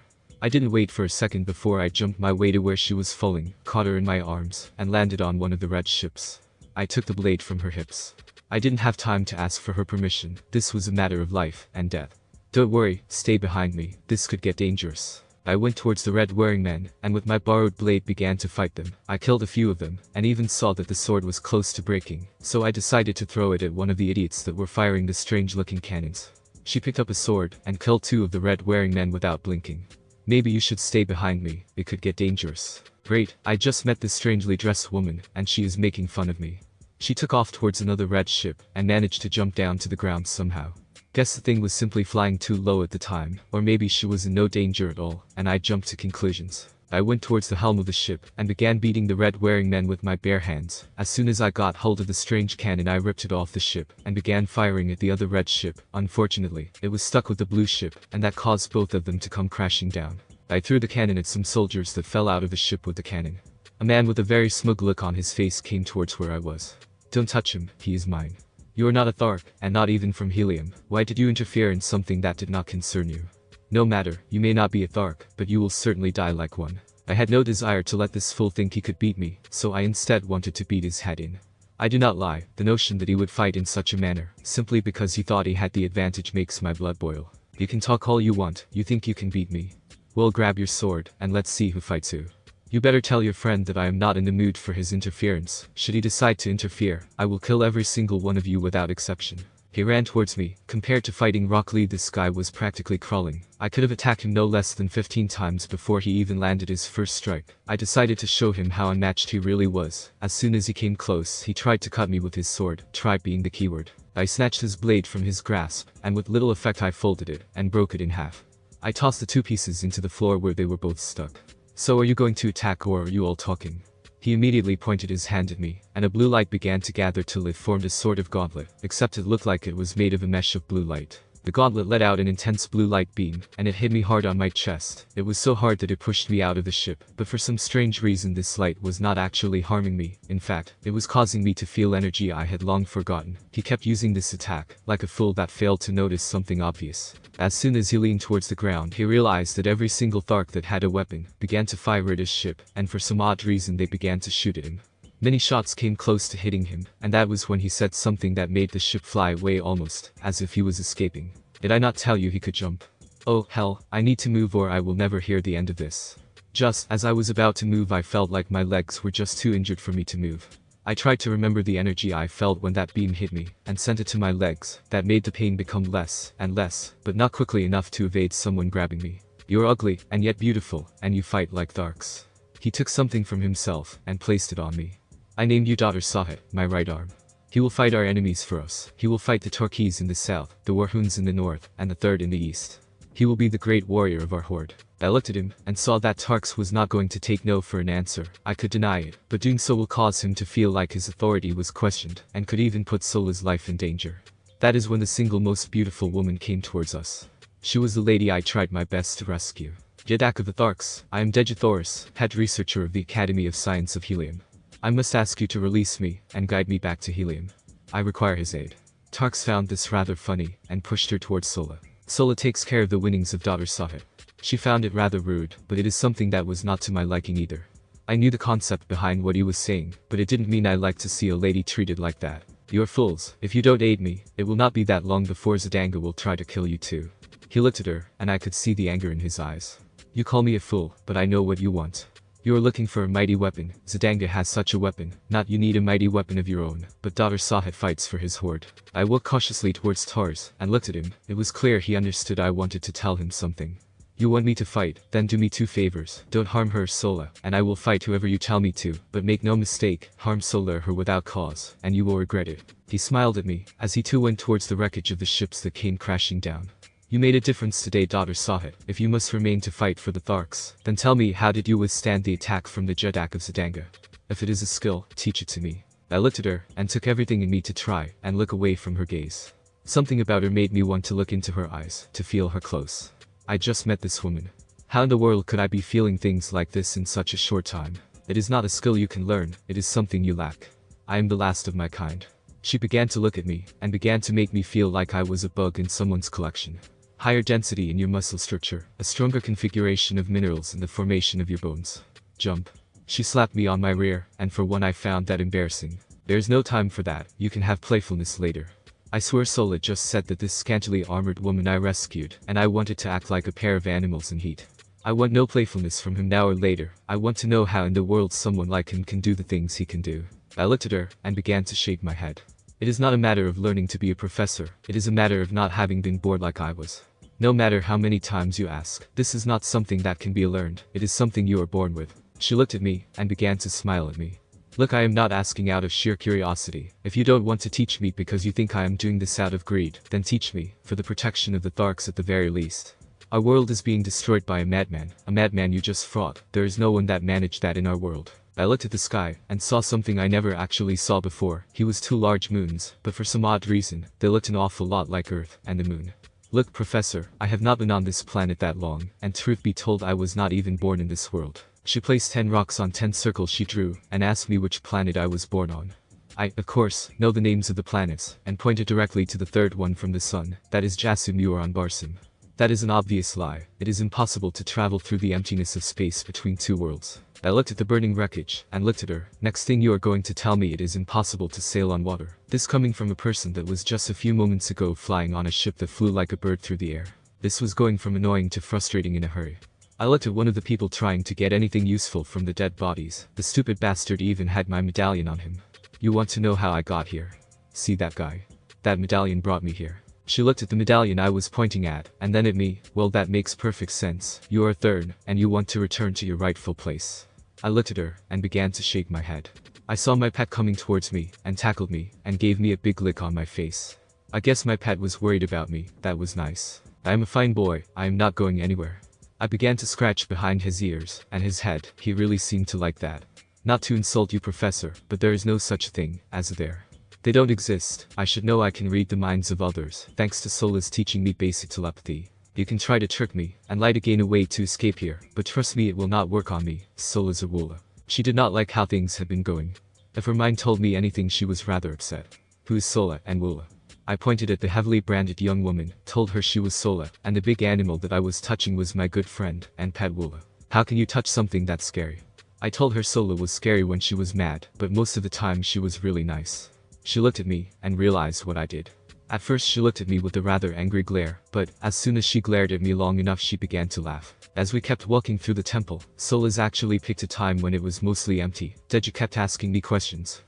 A: I didn't wait for a second before I jumped my way to where she was falling, caught her in my arms, and landed on one of the red ships. I took the blade from her hips. I didn't have time to ask for her permission. This was a matter of life and death. Don't worry, stay behind me, this could get dangerous. I went towards the red-wearing men, and with my borrowed blade began to fight them. I killed a few of them, and even saw that the sword was close to breaking, so I decided to throw it at one of the idiots that were firing the strange-looking cannons. She picked up a sword, and killed 2 of the red-wearing men without blinking. Maybe you should stay behind me, it could get dangerous. Great, I just met this strangely dressed woman, and she is making fun of me. She took off towards another red ship, and managed to jump down to the ground somehow. Guess the thing was simply flying too low at the time, or maybe she was in no danger at all, and I jumped to conclusions. I went towards the helm of the ship, and began beating the red-wearing men with my bare hands. As soon as I got hold of the strange cannon I ripped it off the ship, and began firing at the other red ship. Unfortunately, it was stuck with the blue ship, and that caused both of them to come crashing down. I threw the cannon at some soldiers that fell out of the ship with the cannon. A man with a very smug look on his face came towards where I was. Don't touch him, he is mine. You are not a Thark, and not even from Helium. Why did you interfere in something that did not concern you? No matter, you may not be a Thark, but you will certainly die like one. I had no desire to let this fool think he could beat me, so I instead wanted to beat his head in. I do not lie, the notion that he would fight in such a manner, simply because he thought he had the advantage makes my blood boil. You can talk all you want, you think you can beat me? Well, grab your sword, and let's see who fights who. You better tell your friend that I am not in the mood for his interference. Should he decide to interfere, I will kill every single one of you without exception. He ran towards me. Compared to fighting Rock Lee, this guy was practically crawling. I could have attacked him no less than 15 times before he even landed his first strike. I decided to show him how unmatched he really was. As soon as he came close, he tried to cut me with his sword, try being the keyword. I snatched his blade from his grasp, and with little effect I folded it, and broke it in half. I tossed the two pieces into the floor where they were both stuck. So are you going to attack or are you all talking? He immediately pointed his hand at me, and a blue light began to gather till it formed a sort of gauntlet, except it looked like it was made of a mesh of blue light. The gauntlet let out an intense blue light beam, and it hit me hard on my chest. It was so hard that it pushed me out of the ship, but for some strange reason this light was not actually harming me. In fact, it was causing me to feel energy I had long forgotten. He kept using this attack, like a fool that failed to notice something obvious. As soon as he leaned towards the ground, he realized that every single Thark that had a weapon began to fire at his ship, and for some odd reason they began to shoot at him. Many shots came close to hitting him, and that was when he said something that made the ship fly away almost, as if he was escaping. Did I not tell you he could jump? Oh, hell, I need to move or I will never hear the end of this. Just as I was about to move, I felt like my legs were just too injured for me to move. I tried to remember the energy I felt when that beam hit me, and sent it to my legs. That made the pain become less and less, but not quickly enough to evade someone grabbing me. You're ugly, and yet beautiful, and you fight like Tharks. He took something from himself, and placed it on me. I named you Dejah Thoris, my right arm. He will fight our enemies for us. He will fight the Torquis in the south, the Warhoons in the north, and the Third in the east. He will be the great warrior of our horde. I looked at him, and saw that Tarks was not going to take no for an answer. I could deny it, but doing so will cause him to feel like his authority was questioned, and could even put Sola's life in danger. That is when the single most beautiful woman came towards us. She was the lady I tried my best to rescue. Yadak of the Tharks, I am Dejah Thoris, head researcher of the Academy of Science of Helium. I must ask you to release me, and guide me back to Helium. I require his aid. Tarks found this rather funny, and pushed her towards Sola. Sola takes care of the winnings of Dejah Thoris. She found it rather rude, but it is something that was not to my liking either. I knew the concept behind what he was saying, but it didn't mean I liked to see a lady treated like that. You're fools. If you don't aid me, it will not be that long before Zidanga will try to kill you too. He looked at her, and I could see the anger in his eyes. You call me a fool, but I know what you want. You are looking for a mighty weapon. Zidanga has such a weapon. Not you need a mighty weapon of your own, but Dejah Thoris fights for his horde. I walked cautiously towards Thoris, and looked at him. It was clear he understood I wanted to tell him something. You want me to fight, then do me two favors. Don't harm her Sola, and I will fight whoever you tell me to, but make no mistake, harm Sola or her without cause, and you will regret it. He smiled at me, as he too went towards the wreckage of the ships that came crashing down. You made a difference today, Dejah Thoris. If you must remain to fight for the Tharks, then tell me, how did you withstand the attack from the Yadak of Zidanga? If it is a skill, teach it to me. I looked at her, and took everything in me to try, and look away from her gaze. Something about her made me want to look into her eyes, to feel her close. I just met this woman. How in the world could I be feeling things like this in such a short time? It is not a skill you can learn, it is something you lack. I am the last of my kind. She began to look at me, and began to make me feel like I was a bug in someone's collection. Higher density in your muscle structure, a stronger configuration of minerals in the formation of your bones. Jump. She slapped me on my rear, and for one I found that embarrassing. There's no time for that, you can have playfulness later. I swear Sola just said that this scantily armored woman I rescued, and I wanted to act like a pair of animals in heat. I want no playfulness from him now or later. I want to know how in the world someone like him can do the things he can do. I looked at her, and began to shake my head. It is not a matter of learning to be a professor, it is a matter of not having been bored like I was. No matter how many times you ask, this is not something that can be learned, it is something you are born with. She looked at me, and began to smile at me. Look, I am not asking out of sheer curiosity. If you don't want to teach me because you think I am doing this out of greed, then teach me, for the protection of the Tharks at the very least. Our world is being destroyed by a madman you just fought. There is no one that managed that in our world. I looked at the sky, and saw something I never actually saw before. He was two large moons, but for some odd reason, they looked an awful lot like Earth and the moon. Look, Professor, I have not been on this planet that long, and truth be told I was not even born in this world. She placed 10 rocks on 10 circles she drew, and asked me which planet I was born on. I, of course, know the names of the planets, and pointed directly to the third one from the sun, that is Jasum, you are on Barsim. That is an obvious lie. It is impossible to travel through the emptiness of space between two worlds. I looked at the burning wreckage, and looked at her. Next thing you are going to tell me it is impossible to sail on water. This coming from a person that was just a few moments ago flying on a ship that flew like a bird through the air. This was going from annoying to frustrating in a hurry. I looked at one of the people trying to get anything useful from the dead bodies. The stupid bastard even had my medallion on him. You want to know how I got here? See that guy? That medallion brought me here. She looked at the medallion I was pointing at, and then at me. Well, that makes perfect sense. You are third, and you want to return to your rightful place. I looked at her, and began to shake my head. I saw my pet coming towards me, and tackled me, and gave me a big lick on my face. I guess my pet was worried about me. That was nice. I am a fine boy, I am not going anywhere. I began to scratch behind his ears, and his head. He really seemed to like that. Not to insult you, Professor, but there is no such thing as there. They don't exist. I should know I can read the minds of others, thanks to Sola's teaching me basic telepathy. You can try to trick me, and lie to gain a way to escape here, but trust me it will not work on me. Sola's a Woola. She did not like how things had been going. If her mind told me anything, she was rather upset. Who is Sola and Woola? I pointed at the heavily branded young woman, told her she was Sola, and the big animal that I was touching was my good friend and pet Woola. How can you touch something that's scary? I told her Sola was scary when she was mad, but most of the time she was really nice. She looked at me, and realized what I did. At first she looked at me with a rather angry glare, but as soon as she glared at me long enough she began to laugh. As we kept walking through the temple, Sola's actually picked a time when it was mostly empty. Dejah kept asking me questions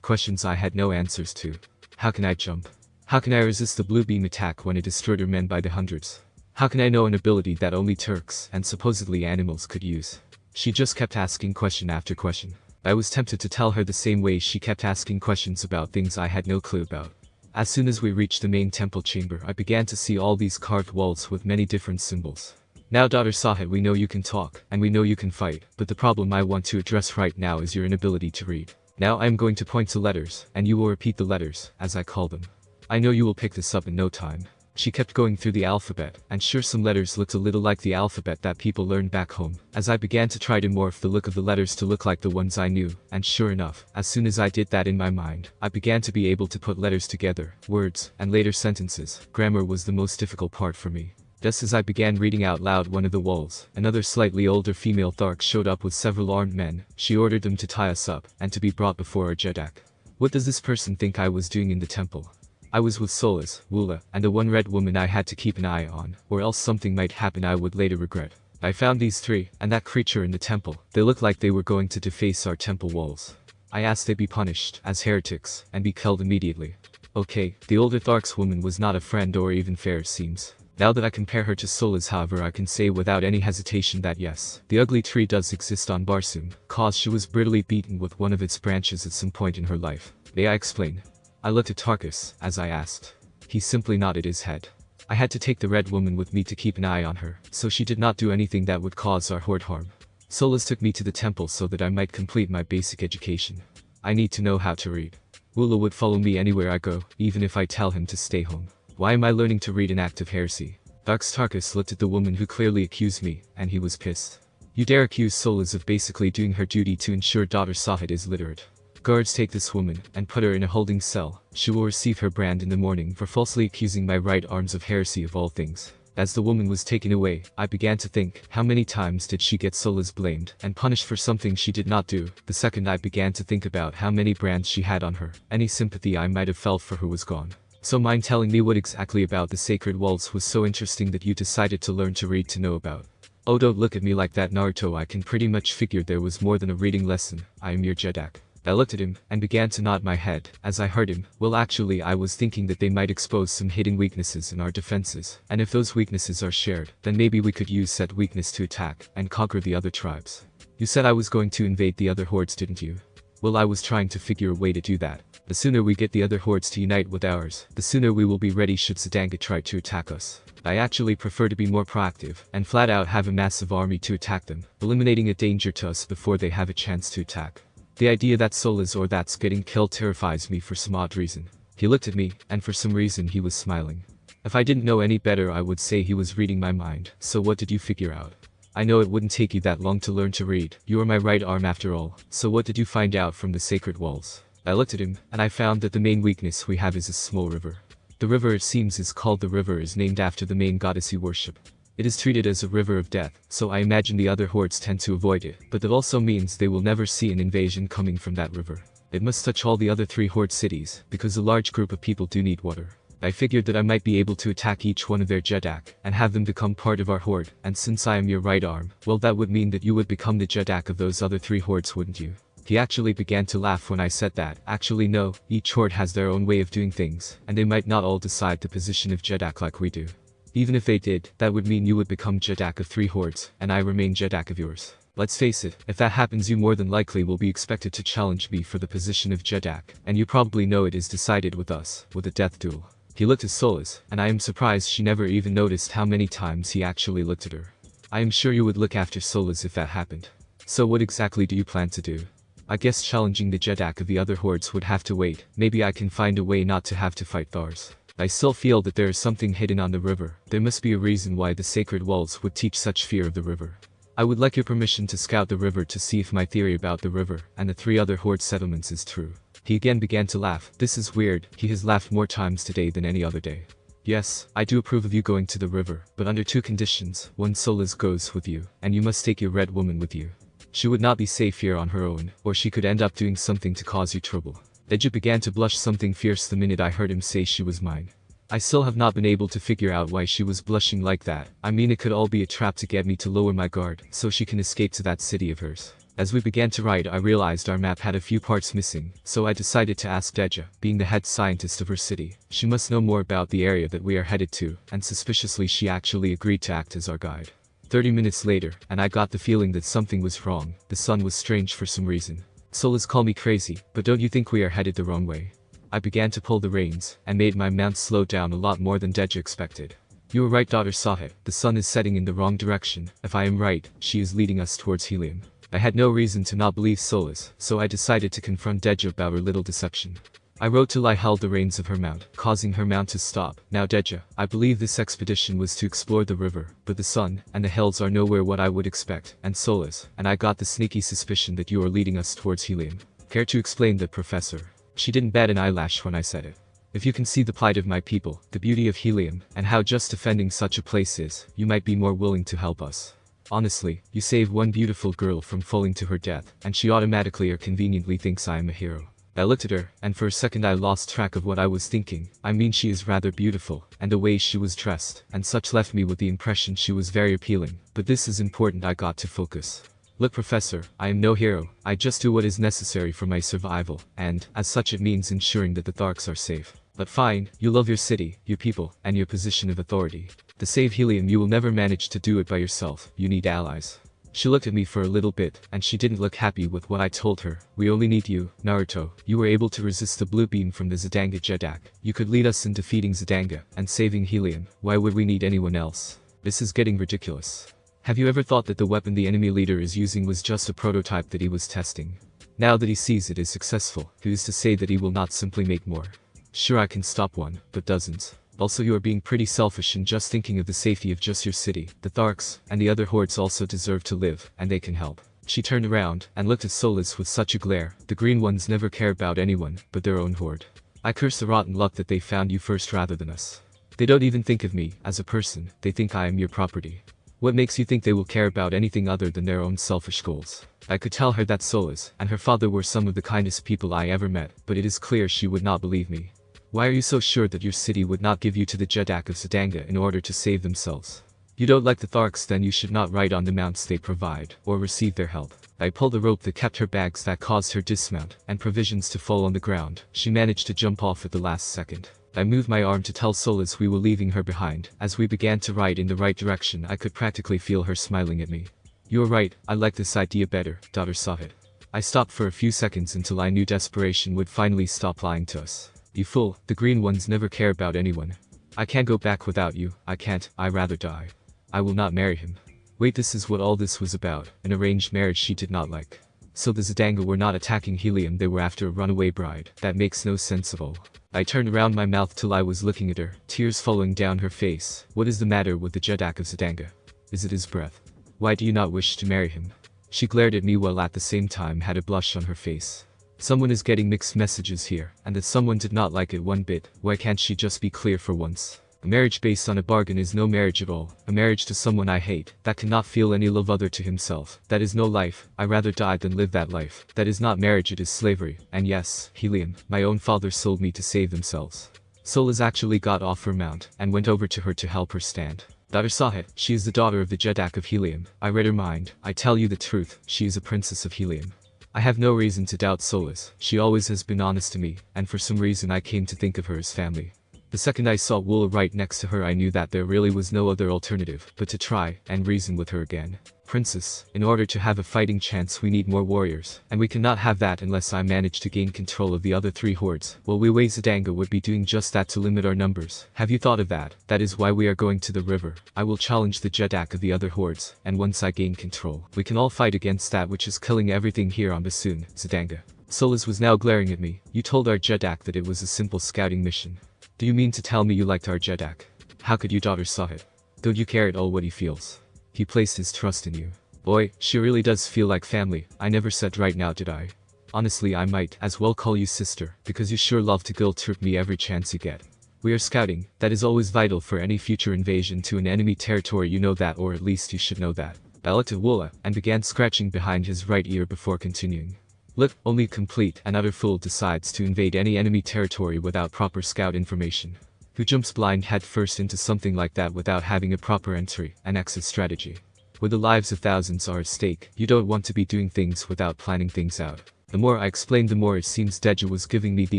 A: I had no answers to. How can I jump? How can I resist the blue beam attack when it destroyed her men by the hundreds? How can I know an ability that only Turks and supposedly animals could use? She just kept asking question after question. I was tempted to tell her the same way she kept asking questions about things I had no clue about. As soon as we reached the main temple chamber, I began to see all these carved walls with many different symbols. Now daughter Sahat, we know you can talk, and we know you can fight, but the problem I want to address right now is your inability to read. Now I am going to point to letters, and you will repeat the letters, as I call them. I know you will pick this up in no time. She kept going through the alphabet, and sure some letters looked a little like the alphabet that people learned back home. As I began to try to morph the look of the letters to look like the ones I knew, and sure enough, as soon as I did that in my mind, I began to be able to put letters together, words, and later sentences. Grammar was the most difficult part for me. Just as I began reading out loud one of the walls, another slightly older female Thark showed up with several armed men. She ordered them to tie us up, and to be brought before our Jedak. What does this person think I was doing in the temple? I was with Solas, Woola, and the one red woman I had to keep an eye on, or else something might happen I would later regret. I found these three, and that creature in the temple. They looked like they were going to deface our temple walls. I asked they be punished, as heretics, and be killed immediately. Okay, the older Thark's woman was not a friend or even fair it seems. Now that I compare her to Solas, however, I can say without any hesitation that yes, the ugly tree does exist on Barsoom, cause she was brutally beaten with one of its branches at some point in her life. May I explain? I looked at Tarkus, as I asked. He simply nodded his head. I had to take the red woman with me to keep an eye on her, so she did not do anything that would cause our horde harm. Solas took me to the temple so that I might complete my basic education. I need to know how to read. Woola would follow me anywhere I go, even if I tell him to stay home. Why am I learning to read an act of heresy? Tarkus looked at the woman who clearly accused me, and he was pissed. You dare accuse Solas of basically doing her duty to ensure daughter Sahat is literate. Guards, take this woman, and put her in a holding cell. She will receive her brand in the morning for falsely accusing my right arms of heresy of all things. As the woman was taken away, I began to think, how many times did she get Solas blamed and punished for something she did not do? The second I began to think about how many brands she had on her, any sympathy I might have felt for her was gone. So mind telling me what exactly about the sacred walls was so interesting that you decided to learn to read to know about? Oh, don't look at me like that, Naruto. I can pretty much figure there was more than a reading lesson. I am your Jedak. I looked at him, and began to nod my head, as I heard him. Well, actually I was thinking that they might expose some hidden weaknesses in our defenses, and if those weaknesses are shared, then maybe we could use said weakness to attack, and conquer the other tribes. You said I was going to invade the other hordes, didn't you? Well, I was trying to figure a way to do that. The sooner we get the other hordes to unite with ours, the sooner we will be ready should Sadanga try to attack us. I actually prefer to be more proactive, and flat out have a massive army to attack them, eliminating a danger to us before they have a chance to attack. The idea that Solas or that's getting killed terrifies me for some odd reason. He looked at me, and for some reason he was smiling. If I didn't know any better I would say he was reading my mind. So what did you figure out? I know it wouldn't take you that long to learn to read. You are my right arm after all. So what did you find out from the sacred walls? I looked at him, and I found that the main weakness we have is a small river. The river, it seems, is called the river, is named after the main goddess you worship. It is treated as a river of death, so I imagine the other hordes tend to avoid it, but that also means they will never see an invasion coming from that river. It must touch all the other 3 horde cities, because a large group of people do need water. I figured that I might be able to attack each one of their Jedak, and have them become part of our horde, and since I am your right arm, well that would mean that you would become the Jedak of those other 3 hordes, wouldn't you? He actually began to laugh when I said that. Actually no, each horde has their own way of doing things, and they might not all decide the position of Jedak like we do. Even if they did, that would mean you would become Jedak of 3 hordes, and I remain Jedak of yours. Let's face it, if that happens you more than likely will be expected to challenge me for the position of Jedak, and you probably know it is decided with us, with a death duel. He looked at Solas, and I am surprised she never even noticed how many times he actually looked at her. I am sure you would look after Solas if that happened. So what exactly do you plan to do? I guess challenging the Jedak of the other hordes would have to wait. Maybe I can find a way not to have to fight Thars. I still feel that there is something hidden on the river. There must be a reason why the sacred walls would teach such fear of the river. I would like your permission to scout the river to see if my theory about the river and the 3 other horde settlements is true. He again began to laugh. This is weird, he has laughed more times today than any other day. Yes, I do approve of you going to the river, but under 2 conditions. 1, Solas goes with you, and you must take your red woman with you. She would not be safe here on her own, or she could end up doing something to cause you trouble. Dejah began to blush something fierce the minute I heard him say she was mine. I still have not been able to figure out why she was blushing like that. I mean it could all be a trap to get me to lower my guard, so she can escape to that city of hers. As we began to ride I realized our map had a few parts missing, so I decided to ask Dejah, being the head scientist of her city. She must know more about the area that we are headed to, and suspiciously she actually agreed to act as our guide. 30 minutes later, and I got the feeling that something was wrong. The sun was strange for some reason. Solas call me crazy, but don't you think we are headed the wrong way? I began to pull the reins, and made my mount slow down a lot more than Dejah expected. You were right, daughter Sahet. The sun is setting in the wrong direction. If I am right, she is leading us towards helium. I had no reason to not believe Solas, so I decided to confront Dejah about her little deception. I rode till I held the reins of her mount, causing her mount to stop. Now Dejah, I believe this expedition was to explore the river, but the sun and the hills are nowhere what I would expect, and Solas, and I got the sneaky suspicion that you are leading us towards helium. Care to explain that, Professor? She didn't bat an eyelash when I said it. If you can see the plight of my people, the beauty of helium, and how just defending such a place is, you might be more willing to help us. Honestly, you saved one beautiful girl from falling to her death, and she automatically or conveniently thinks I am a hero. I looked at her, and for a second I lost track of what I was thinking. I mean she is rather beautiful, and the way she was dressed, and such left me with the impression she was very appealing, but this is important, I got to focus. Look Professor, I am no hero, I just do what is necessary for my survival, and, as such it means ensuring that the Tharks are safe. But fine, you love your city, your people, and your position of authority. To save helium you will never manage to do it by yourself, you need allies. She looked at me for a little bit, and she didn't look happy with what I told her. We only need you, Naruto. You were able to resist the blue beam from the Zidanga Jedak. You could lead us in defeating Zidanga, and saving helium. Why would we need anyone else? This is getting ridiculous. Have you ever thought that the weapon the enemy leader is using was just a prototype that he was testing? Now that he sees it is successful, who's to say that he will not simply make more? Sure I can stop one, but dozens. Also you are being pretty selfish in just thinking of the safety of just your city. The Tharks, and the other hordes also deserve to live, and they can help. She turned around, and looked at Solas with such a glare. The green ones never care about anyone, but their own horde. I curse the rotten luck that they found you first rather than us. They don't even think of me, as a person, they think I am your property. What makes you think they will care about anything other than their own selfish goals? I could tell her that Solas and her father were some of the kindest people I ever met, but it is clear she would not believe me. Why are you so sure that your city would not give you to the Jedak of Zidanga in order to save themselves? You don't like the Tharks, then you should not ride on the mounts they provide, or receive their help. I pulled the rope that kept her bags that caused her dismount, and provisions to fall on the ground. She managed to jump off at the last second. I moved my arm to tell Solas we were leaving her behind. As we began to ride in the right direction I could practically feel her smiling at me. You are right, I like this idea better, daughter Sahet. I stopped for a few seconds until I knew desperation would finally stop lying to us. You fool, the green ones never care about anyone. I can't go back without you, I can't, I'd rather die. I will not marry him. Wait, this is what all this was about, an arranged marriage she did not like. So the Zidanga were not attacking helium, they were after a runaway bride. That makes no sense at all. I turned around my mouth till I was looking at her, tears falling down her face. What is the matter with the Jedak of Zidanga? Is it his breath? Why do you not wish to marry him? She glared at me while at the same time had a blush on her face. Someone is getting mixed messages here, and that someone did not like it one bit. Why can't she just be clear for once? A marriage based on a bargain is no marriage at all. A marriage to someone I hate, that cannot feel any love other to himself. That is no life. I rather die than live that life. That is not marriage, it is slavery. And yes, Helium, my own father sold me to save themselves. Solas actually got off her mount, and went over to her to help her stand. Daughter Sahet, she is the daughter of the Jedak of Helium. I read her mind. I tell you the truth, she is a princess of Helium. I have no reason to doubt Solas. She always has been honest to me, and for some reason I came to think of her as family. The second I saw Woola right next to her, I knew that there really was no other alternative but to try and reason with her again. Princess, in order to have a fighting chance we need more warriors, and we cannot have that unless I manage to gain control of the other 3 hordes. Well, we Zedanga would be doing just that to limit our numbers. Have you thought of that? That is why we are going to the river. I will challenge the Jedak of the other hordes, and once I gain control, we can all fight against that which is killing everything here on Basun, Zedanga. Solas was now glaring at me. You told our Jedak that it was a simple scouting mission. Do you mean to tell me you liked our Jedak? How could you, daughter Sahet? Don't you care at all what he feels? He placed his trust in you. Boy, she really does feel like family. I never said right now, did I? Honestly, I might as well call you sister, because you sure love to guilt trip me every chance you get. We are scouting. That is always vital for any future invasion to an enemy territory, you know that, or at least you should know that. I looked at Woola, and began scratching behind his right ear before continuing. Look, only a complete and utter fool decides to invade any enemy territory without proper scout information. Who jumps blind head first into something like that without having a proper entry and exit strategy? Where the lives of thousands are at stake, you don't want to be doing things without planning things out. The more I explained, the more it seems Dejah was giving me the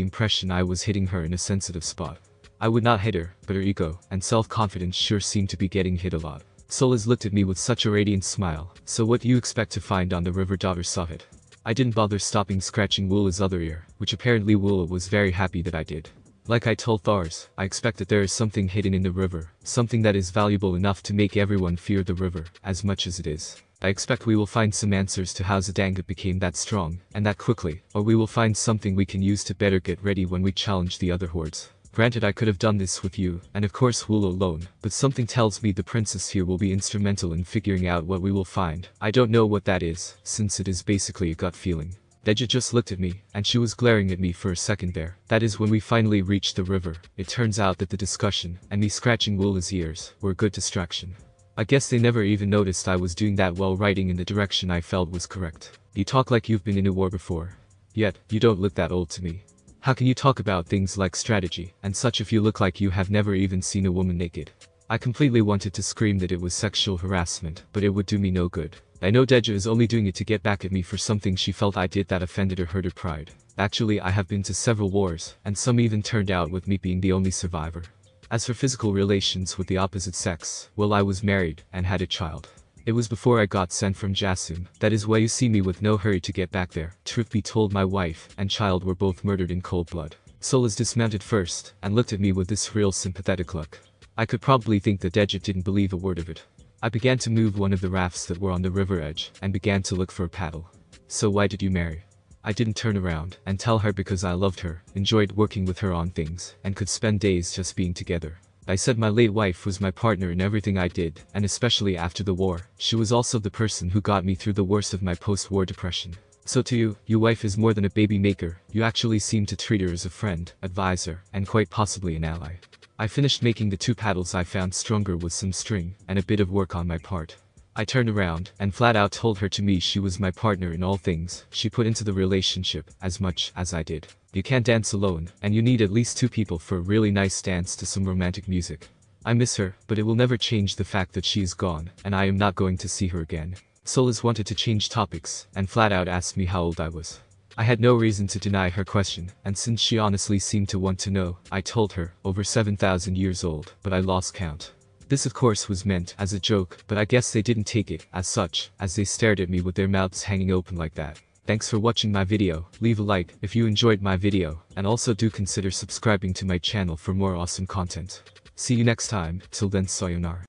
A: impression I was hitting her in a sensitive spot. I would not hit her, but her ego and self-confidence sure seemed to be getting hit a lot. Solas looked at me with such a radiant smile. So what do you expect to find on the river, daughter Sahet? I didn't bother stopping scratching Woola's other ear, which apparently Woola was very happy that I did. Like I told Thoris, I expect that there is something hidden in the river, something that is valuable enough to make everyone fear the river, as much as it is. I expect we will find some answers to how Zedanga became that strong, and that quickly, or we will find something we can use to better get ready when we challenge the other hordes. Granted, I could have done this with you, and of course Woola alone, but something tells me the princess here will be instrumental in figuring out what we will find. I don't know what that is, since it is basically a gut feeling. Dejah just looked at me, and she was glaring at me for a second there. That is when we finally reached the river. It turns out that the discussion, and me scratching Woola's ears, were a good distraction. I guess they never even noticed I was doing that while riding in the direction I felt was correct. You talk like you've been in a war before. Yet, you don't look that old to me. How can you talk about things like strategy and such if you look like you have never even seen a woman naked? I completely wanted to scream that it was sexual harassment, but it would do me no good. I know Dejah is only doing it to get back at me for something she felt I did that offended or hurt her pride. Actually, I have been to several wars, and some even turned out with me being the only survivor. As for physical relations with the opposite sex, well, I was married and had a child. It was before I got sent from Jasum. That is why you see me with no hurry to get back there. Truth be told, my wife and child were both murdered in cold blood. Solas dismounted first, and looked at me with this real sympathetic look. I could probably think that Dejah didn't believe a word of it. I began to move one of the rafts that were on the river edge, and began to look for a paddle. So why did you marry? I didn't turn around and tell her because I loved her, enjoyed working with her on things, and could spend days just being together. I said my late wife was my partner in everything I did, and especially after the war, she was also the person who got me through the worst of my post-war depression. So to you, your wife is more than a baby maker. You actually seem to treat her as a friend, advisor, and quite possibly an ally. I finished making the 2 paddles I found stronger with some string and a bit of work on my part. I turned around and flat out told her to me she was my partner in all things she put into the relationship as much as I did. You can't dance alone, and you need at least 2 people for a really nice dance to some romantic music. I miss her, but it will never change the fact that she is gone, and I am not going to see her again. Solas wanted to change topics, and flat out asked me how old I was. I had no reason to deny her question, and since she honestly seemed to want to know, I told her, over 7,000 years old, but I lost count. This of course was meant as a joke, but I guess they didn't take it as such, as they stared at me with their mouths hanging open like that. Thanks for watching my video. Leave a like if you enjoyed my video, and also do consider subscribing to my channel for more awesome content. See you next time. Till then, sayonara.